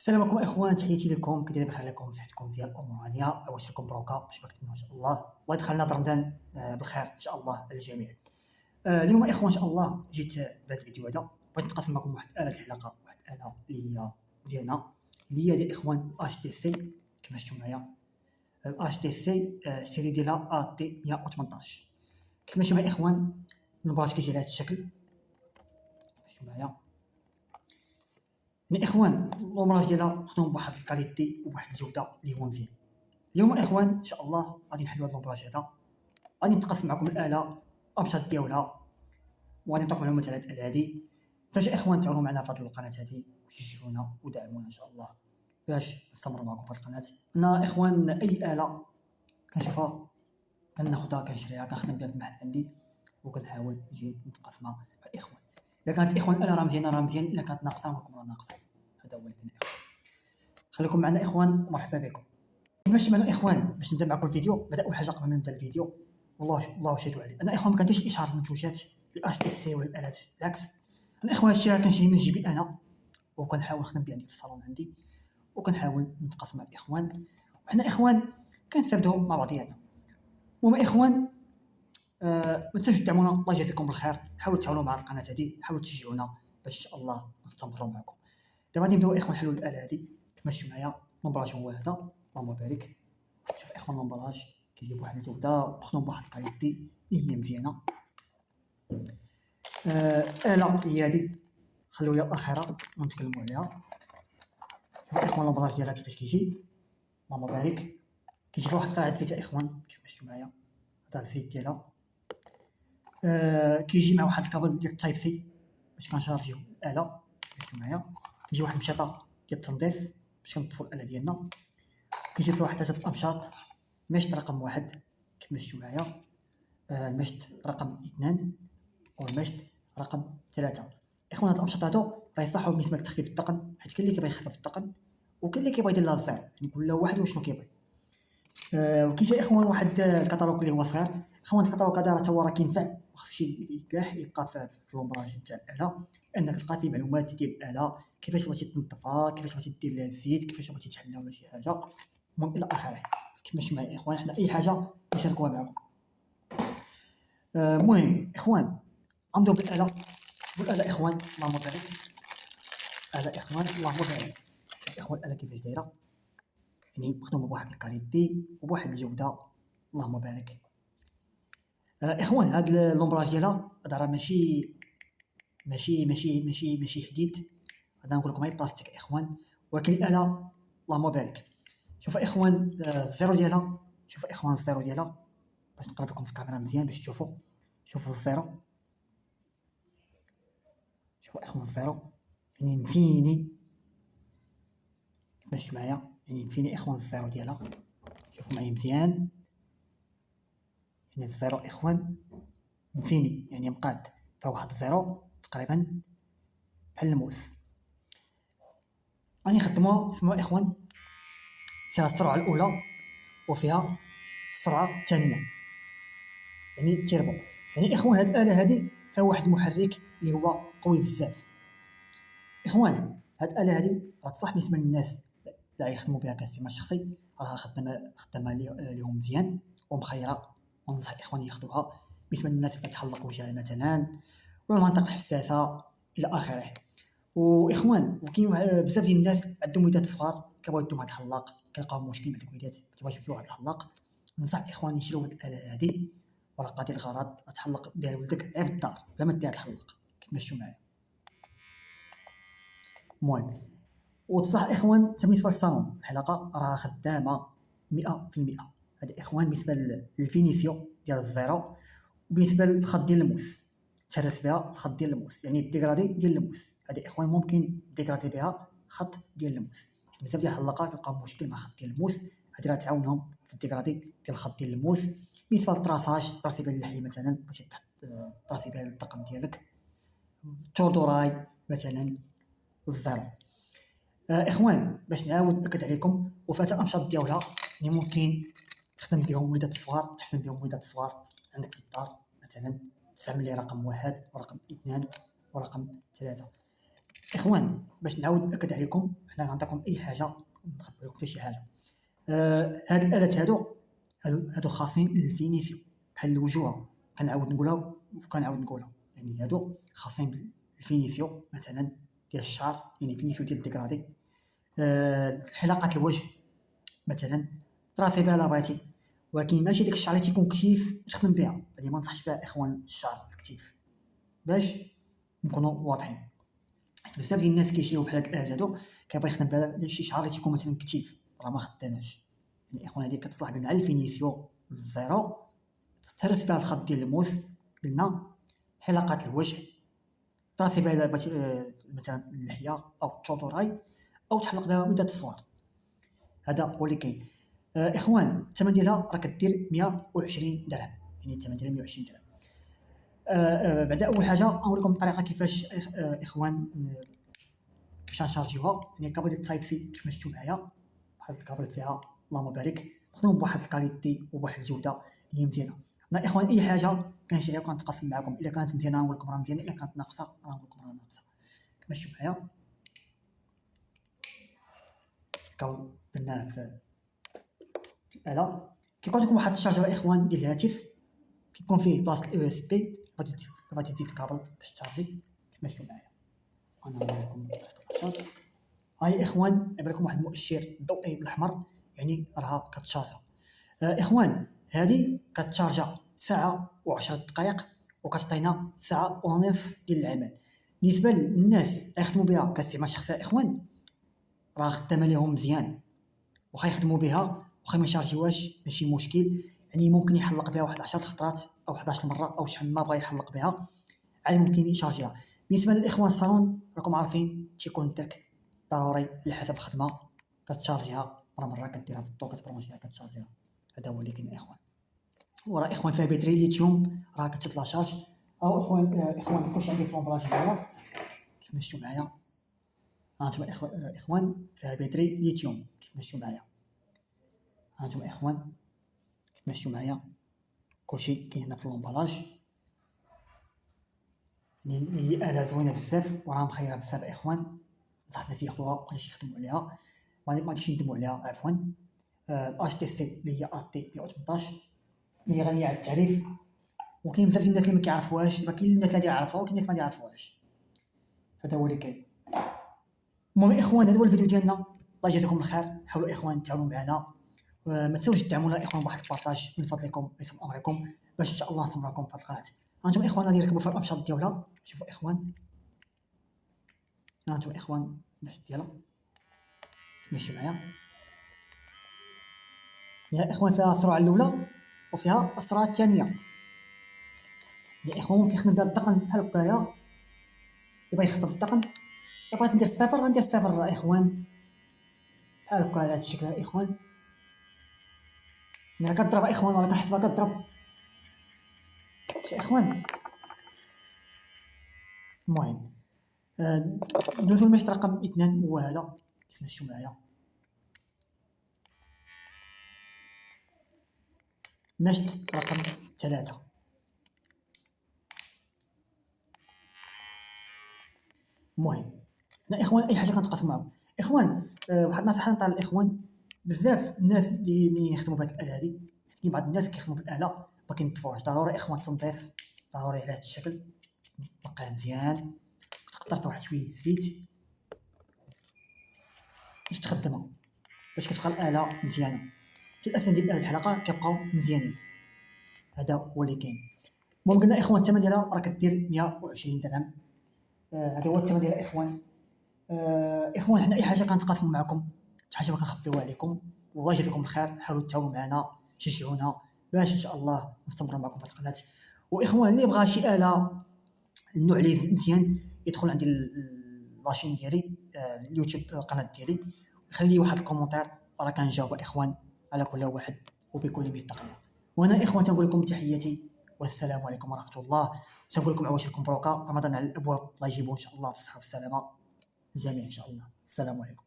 السلام عليكم اخوان، تحياتي لكم. كي دايرين بخير عليكم؟ صحتكم مزيان، الامور هانيه. واش لكم بروكا باش بكتبنا ان شاء الله، الله يدخلنا رمضان بالخير ان شاء الله على الجميع. اليوم اخوان ان شاء الله جيت بهذا الفيديو هذا بغيت نتقاسم معكم واحد الاله الحلقه، واحد الاله اللي هي مزيانه، اللي هي ديال اخوان اش تي سي. كما شفتوا معايا الاش تي سي السيري ديالها ا تي 118. كما شفتوا معايا اخوان الباج كيجي على هذا الشكل. شفتوا معايا من اخوان الامراج ديالها مخدوم بواحد الكاليتي وبواحد الجوده اللي هو مزيان. اليوم اخوان ان شاء الله غادي نحلوا هذا الامراج هذا، غادي نتقاسم معكم الاله امشات ديالها، وغادي نعطيكم معلومات على هذه الاله هذه. فاش اخوان تعاونوا معنا في هذه القناه هذه وتشجعونا ودعمونا ان شاء الله باش نستمروا معكم في هذه القناه. انا اخوان اي اله كنشوفها كناخذها كنشريها كنخدم بها في المحل عندي وكنحاول نجي نتقاسمها مع الاخوان. الا كانت اخوان الاله راه مزيانه راه مزيان، الا كانت ناقصه نقولكم راه ناقصه. هذا هو اللي كاين اخوان. خليكم معنا اخوان، مرحبا بكم. باش معنا اخوان باش نبدا معكم الفيديو. بدا اول حاجه قبل ما نبدا الفيديو والله شهدوا علي، انا اخوان ما كنديرش اشهار المنتوجات الاش تي سي ولا الالات، بالعكس انا اخوان هادشي راه كنشري من جيبي انا وكنحاول نخدم به عندي في الصالون عندي وكنحاول نتقاسم مع الاخوان، وحنا اخوان كنستافدوا مع بعضياتنا. وما اخوان ما تنساوش تدعمونا، الله يجازيكم بالخير. حاولوا تعاونوا مع القناه هذه، حاولوا تشجعونا باش ان شاء الله نستمروا معكم. دابا غادي نبداو اخوان نحلوا الاله هذه. كما شفتوا معايا المبراج هو هذا، اللهم بارك. شوف اخوان المبراج كيجيب واحد الجوده مخدوم بواحد الكاليتي اللي هي مزيانه. الاله هي هذه، خليو لي الاخيره ونتكلموا عليها. شوف اخوان المبراج ديالها كيفاش كيجي، اللهم بارك. كيجي فيه واحد قطعه زيت اخوان كيف ما شفتوا معايا، هذا الزيت ديالها. كيجي مع واحد الكابل ديال التايب سي باش كنشارجيو الاله. شفتوا معايا كيجي واحد المشيطه ديال التنظيف باش كنطفوا الاله ديالنا. كيجي فيه واحد 3 امشاط، مشط رقم 1 كيف ما شفتوا معايا، المشط رقم 2 والمشط رقم 3. اخوان هاد الامشاط هادو راه يصلحوا بالنسبه لتخفيف الثقل، حيت كاين اللي كيبغي يخفف الثقل وكاين اللي كيبغي يدير لها الزيرو، يعني كل واحد وشنو كيبغي. وكيجي اخوان واحد الكتالوج اللي هو صغير. اخوان الكتالوج هذا راه هو راه كينفع وخصو كاع يبقى في الامبراج تاع الاله، لانك تلقى فيه معلومات ديال الاله، كيفاش بغيتي تنظفها، كيفاش بغيتي دير لها الزيت، كيفاش بغيتي تحلها ولا شي حاجه، المهم الى اخره. كيف ماشي معايا اخوان، حنا اي حاجه نشاركوها معكم. المهم اخوان غنبداو بالاله اخوان، اللهم بارك. الاله اخوان اللهم بارك. اخوان الاله كيفاش دايره، يعني مخدومه بواحد الكاليتي وبواحد الجوده، اللهم بارك. اخوان هاد لومبراج ديالها هذا راه ماشي حديد، هذا نقول لكم غير بلاستيك اخوان، ولكن الاله اللهم بارك. شوفوا اخوان الزيرو ديالها، شوفوا اخوان الزيرو ديالها باش نقرب لكم في الكاميرا مزيان باش تشوفوا. شوفوا الزيرو، شوفوا اخوان الزيرو يعني انفيني باش معايا، يعني انفيني اخوان الزيرو ديالها. شوفوا معايا مزيان، يعني الزيرو اخوان انفيني، يعني مقاد فواحد الزيرو تقريبا بحال الموس. غادي نخدموها سمعوا اخوان، فيها السرعه الاولى وفيها السرعه الثانيه، يعني تيربو. يعني اخوان هاد الاله هادي فيها واحد المحرك اللي هو قوي بزاف. اخوان هاد الاله هادي راه تصلح بالنسبه للناس اللي يخدموا بها كاستعمال شخصي، راه خدامه ليهم مزيان ومخيره، وننصح اخوان ياخذوها بالنسبه للناس اللي كتحلق وجهها مثلا ولا المناطق الحساسه الى اخره. واخوان وكاين بزاف ديال الناس عندهم وليدات صغار كيبغيو يدوا واحد الحلاق، كيلقاو مشكل مع الوليدات ما تيبغيوش يجيبوا واحد الحلاق. ننصح اخوان يشريو هاد الاله هادي، وراه قاضي الغرض تحلق بها لولدك غير في الدار بلا ما دير هاد الحلاق كيف ما شفتوا معايا. المهم وتصح اخوان بالنسبه للصالون الحلقه راه خدامه 100%. هذا اخوان بالنسبه للفينيسيو ديال الزيرو، وبالنسبه للخط ديال الموس تهرس بها الخط ديال الموس، يعني الديغرادي ديال الموس. هذا اخوان ممكن ديغرادي بها خط ديال الموس. بزاف ديال الحلاقات كيلقاو مشكل مع خط ديال الموس، هذه راه تعاونهم في الديغرادي ديال الخط ديال الموس. بالنسبه للطراساج، طراسي بها اللحيه مثلا، بغيتي تحط طراسي بها الطقم ديالك، توردوراي مثلا الزيرو. اخوان باش نعاود ناكد عليكم، وفات الامشاط ديالها يعني ممكن تخدم بهم وليدات الصغار، تحسن بهم وليدات الصغار عندك في الدار مثلا، تستعمل لي رقم 1 ورقم 2 ورقم 3. اخوان باش نعاود ناكد عليكم، حنا غنعطيكم اي حاجه، نخبر لكم حتى شي حاجه. هاد الالات هادو خاصين للفينيسيو، بحال الوجوه كنعاود نقولها وكنعاود نقولها، يعني هادو خاصين بالفينيسيو مثلا ديال الشعر، يعني فينيسيو ديال الديكرادي. حلقات الوجه مثلا تراسي بها لا بغيتي، ولكن ماشي داك الشعر اللي تيكون كثيف تخدم بها، هادي ما نصحش بها اخوان الشعر الكثيف، باش نكونوا واضحين. حيت بزاف ديال الناس كيشريو بحال هاد الالات هادو كيبغي يخدم بها شي شعر اللي تيكون مثلا كثيف، راه ما خداماش. يعني اخوان هادي كتصلح لنا على الفينيسيو الزيرو، تهرس بها الخط ديال الموس قلنا، حلقات الوجه تراسي بها مثلا اللحيه او التوتوراي، او تحلق بها ودات الصوار. هذا هو اللي كاين. اخوان الثمن ديالها راه كدير 120 درهم، يعني الثمن ديالها 120 درهم. بعدا اول حاجه نوريكم الطريقه كيفاش اخوان كيفاش نشارجيوها. يعني الكابل ديال التايب سي كيف ما شفتوا معايا، بحال الكابل فيها اللهم بارك مخدوم بواحد الكاليتي وبواحد الجوده اللي مزيانه. انا اخوان اي حاجه كنشريها كنتقاسم معكم، الا كانت مزيانه نقول لكم راه مزيانه، الا كانت ناقصه راه نقول لكم راه ناقصه. كيف ما شفتوا معايا الكابل درناه في الاله. كيكون لكم واحد الشارجر اخوان ديال الهاتف، كيكون فيه بلاصه اليو اس بي، بغيتي تزيد الكابل باش تشارجي. كيف ما شفتوا معايا انا نوريكم طريقه الشارج. هاي اخوان عبر لكم واحد المؤشر ضوئي بالاحمر، يعني راها كتشارجا. اخوان هذه كتشارجا ساعه و10 دقائق، وكتعطينا ساعه ونصف ديال العمل. بالنسبه للناس اللي يخدموا بها كاستعمال شخصي اخوان، راه خدامه ليهم مزيان، واخا يخدموا بها واخا ما يشارجيوهاش ماشي مشكل. يعني ممكن يحلق بها واحد 10 خطرات او 11 مره او شحال ما بغى يحلق بها، عاد ممكن يشارجيها. بالنسبه للاخوان الصالون راكم عارفين تيكون الترك ضروري على حسب الخدمه، كتشارجيها مره كديرها في الضو كتبرونجيها كتشارجيها. هذا هو اللي كاين اخوان. وراه اخوان فيها بيتري ليثيوم راه كتشد شارج. او اخوان كلشي عندي فلومبراج معايا كيف ما شفتوا معايا. هانتوما اخوان فيها بيتري ليثيوم كيف ما شفتوا معايا. هانتوما اخوان كيف ما شفتوا معايا كلشي كاين هنا في اللومبالاج. هي آلة زوينه بزاف وراها مخيره بزاف اخوان، نصح الناس ياخذوها وباش يخدموا عليها، ما غاديش ندموا عليها عفوا. الاش تي سي اللي هي اتي 118 اللي غنيه على التعريف، وكاين بزاف ديال الناس اللي ما كيعرفوهاش. دابا كاين الناس اللي يعرفوها وكاين الناس ما يعرفوهاش. هذا هو اللي كاين. المهم اخوان هذا هو الفيديو ديالنا، الله يجازيكم الخير. حاولوا اخوان تعاونوا معنا، ما تنساوش تدعمونا اخوان بواحد البارطاج من فضلكم يسر امركم، باش ان شاء الله نستمركم في القناه. هانتوما اخوان غادي يركبوا في الامشاط ديالها، شوفوا اخوان هانتوما اخوان باش ديالها ماشي معايا. يا اخوان فيها السرعه الاولى وفيها السرعه الثانيه. يا اخوان ممكن يخدم بهذا الطقم بحال هكايا، يبغى يخفف الطقم، بغيت ندير الصفر غندير الصفر اخوان بحال هكا على هذا الشكل اخوان. ملي كضرب اخوان راه كنحسبها كضرب شي اخوان. المهم ندوزو للمشط رقم 2 هو هذا كيف ما شفتوا معايا. مشط رقم 3. المهم هنا اخوان اي حاجه كنتقاسم معكم اخوان. واحد النصيحه نعطيها للاخوان، بزاف الناس اللي ملي يخدموا بهاد الاله هادي، كاين بعض الناس كيخدموا في الاله ما كينظفوهاش. ضروري اخوان التنظيف ضروري على هاد الشكل، تبقى مزيان، تقطر فيه واحد شويه الزيت باش تخدمها، باش كتبقى الاله مزيانه. حتى الاسنان ديال الحلقه كيبقاو مزيانين. هذا هو اللي كاين. المهم قلنا اخوان الثمن ديالها راه كدير 120 درهم. هذا هو الثمن ديالها اخوان. اخوان حنا اي حاجه كنتقاسموا معكم، حتى حاجه ما كنخبيوها عليكم. والله يجزيكم الخير، حاولوا تتعاونوا معنا شجعونا باش ان شاء الله نستمروا معكم في القناه. واخوان اللي بغى شي اله النوع اللي مزيان يدخل عندي لاشين ديالي اليوتيوب القناه ديالي، ويخلي واحد الكومونتير راه كنجاوب اخوان على كل واحد وبكل مصداقيه. وانا اخوان تنقول لكم تحياتي والسلام عليكم ورحمه الله. تنقول لكم عواشركم مبروكه، رمضان على الابواب، الله يجيبه ان شاء الله بالصحه والسلامه الجميع ان شاء الله. السلام عليكم.